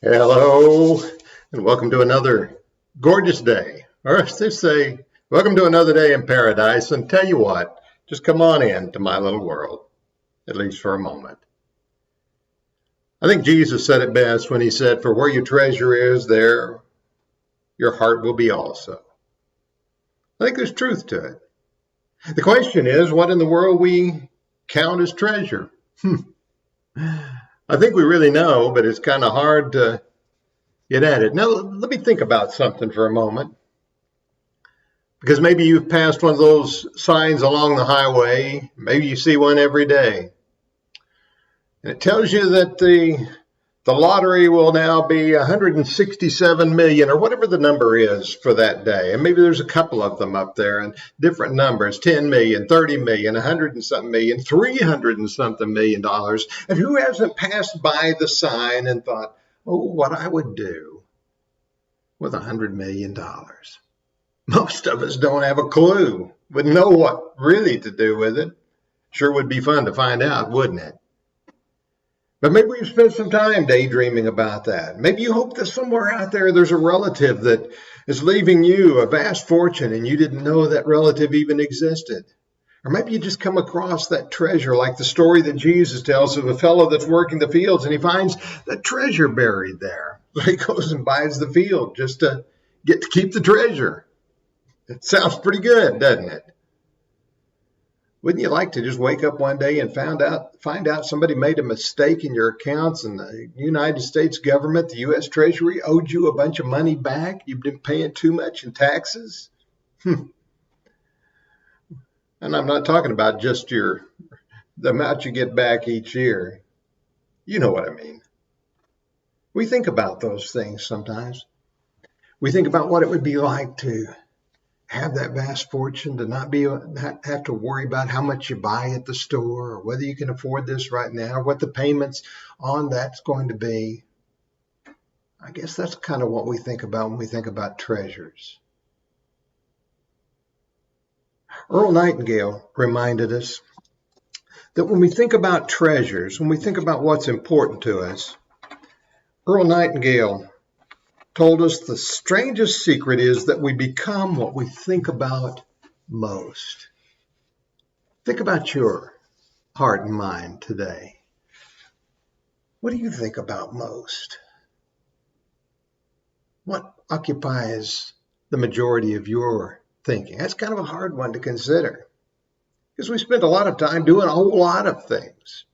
Hello, and welcome to another gorgeous day. Or let's just say, welcome to another day in paradise. And tell you what, just come on in to my little world, at least for a moment. I think Jesus said it best when he said, "For where your treasure is, there your heart will be also." I think there's truth to it. The question is, what in the world we count as treasure? I think we really know, but it's kind of hard to get at it. Now, let me think about something for a moment. Because maybe you've passed one of those signs along the highway. Maybe you see one every day. And it tells you that the lottery will now be 167 million or whatever the number is for that day. And maybe there's a couple of them up there and different numbers, 10 million, 30 million, 100 and something million, 300 and something million dollars. And who hasn't passed by the sign and thought, oh, what I would do with $100 million? Most of us don't have a clue, wouldn't know what really to do with it. Sure would be fun to find out, wouldn't it? But maybe you've spent some time daydreaming about that. Maybe you hope that somewhere out there there's a relative that is leaving you a vast fortune and you didn't know that relative even existed. Or maybe you just come across that treasure, like the story that Jesus tells of a fellow that's working the fields and he finds that treasure buried there. So he goes and buys the field just to get to keep the treasure. It sounds pretty good, doesn't it? Wouldn't you like to just wake up one day and find out somebody made a mistake in your accounts and the United States government, the U.S. Treasury, owed you a bunch of money back? You've been paying too much in taxes? And I'm not talking about just the amount you get back each year. You know what I mean. We think about those things sometimes. We think about what it would be like to have that vast fortune, to not have to worry about how much you buy at the store or whether you can afford this right now, or what the payments on that's going to be. I guess that's kind of what we think about when we think about treasures. Earl Nightingale reminded us that when we think about treasures, when we think about what's important to us, Earl Nightingale told us the strangest secret is that we become what we think about most. Think about your heart and mind today. What do you think about most? What occupies the majority of your thinking? That's kind of a hard one to consider because we spend a lot of time doing a whole lot of things.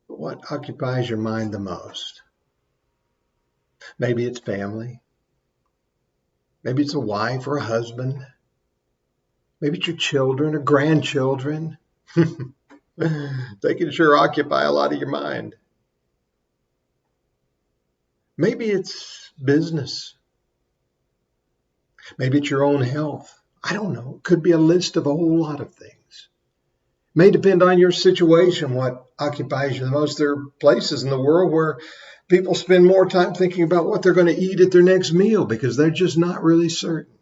But what occupies your mind the most? Maybe it's family. Maybe it's a wife or a husband. Maybe it's your children or grandchildren. They can sure occupy a lot of your mind. Maybe it's business. Maybe it's your own health. I don't know. It could be a list of a whole lot of things. It may depend on your situation, what occupies you the most. There are places in the world where people spend more time thinking about what they're going to eat at their next meal because they're just not really certain.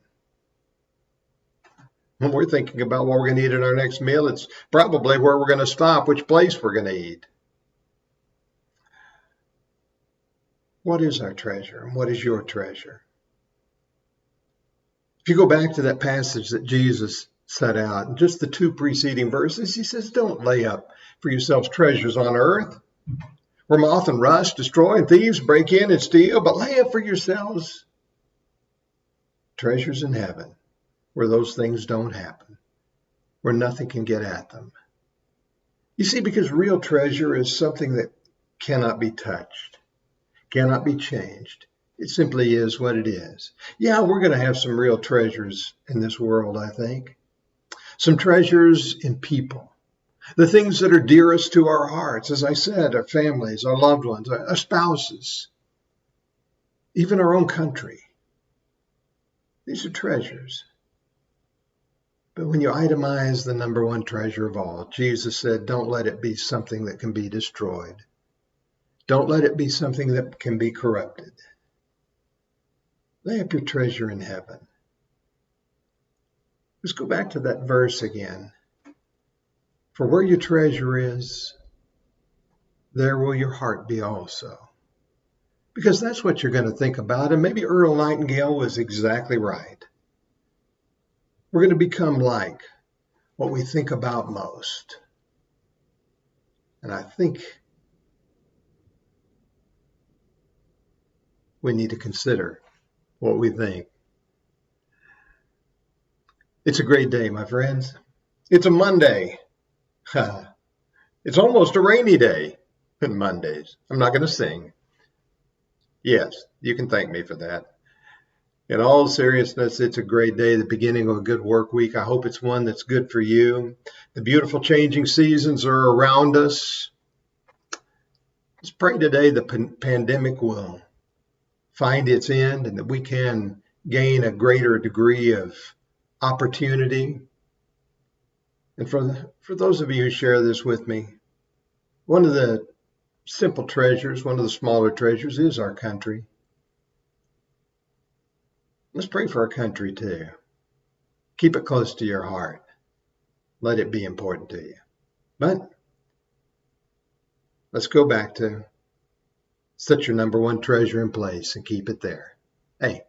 When we're thinking about what we're going to eat at our next meal, it's probably where we're going to stop, which place we're going to eat. What is our treasure and what is your treasure? If you go back to that passage that Jesus set out, in just the two preceding verses, he says, don't lay up for yourselves treasures on earth, where moth and rust destroy and thieves break in and steal, but lay up for yourselves treasures in heaven, where those things don't happen, where nothing can get at them. You see, because real treasure is something that cannot be touched, cannot be changed. It simply is what it is. Yeah, we're going to have some real treasures in this world, I think. Some treasures in people. The things that are dearest to our hearts, as I said, our families, our loved ones, our spouses, even our own country. These are treasures. But when you itemize the number one treasure of all, Jesus said, don't let it be something that can be destroyed. Don't let it be something that can be corrupted. Lay up your treasure in heaven. Let's go back to that verse again. For where your treasure is, there will your heart be also. Because that's what you're going to think about. And maybe Earl Nightingale was exactly right. We're going to become like what we think about most. And I think we need to consider what we think. It's a great day, my friends. It's a Monday. It's almost a rainy day on Mondays. I'm not going to sing. Yes, you can thank me for that. In all seriousness, it's a great day, the beginning of a good work week. I hope it's one that's good for you. The beautiful changing seasons are around us. Let's pray today the pandemic will find its end and that we can gain a greater degree of opportunity. And for those of you who share this with me, one of the simple treasures, one of the smaller treasures is our country. Let's pray for our country too. Keep it close to your heart. Let it be important to you. But let's go back to set your number one treasure in place and keep it there. Hey,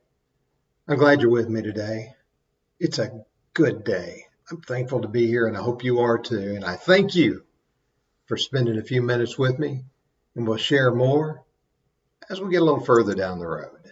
I'm glad you're with me today. It's a good day. I'm thankful to be here, and I hope you are too. And I thank you for spending a few minutes with me, and we'll share more as we get a little further down the road.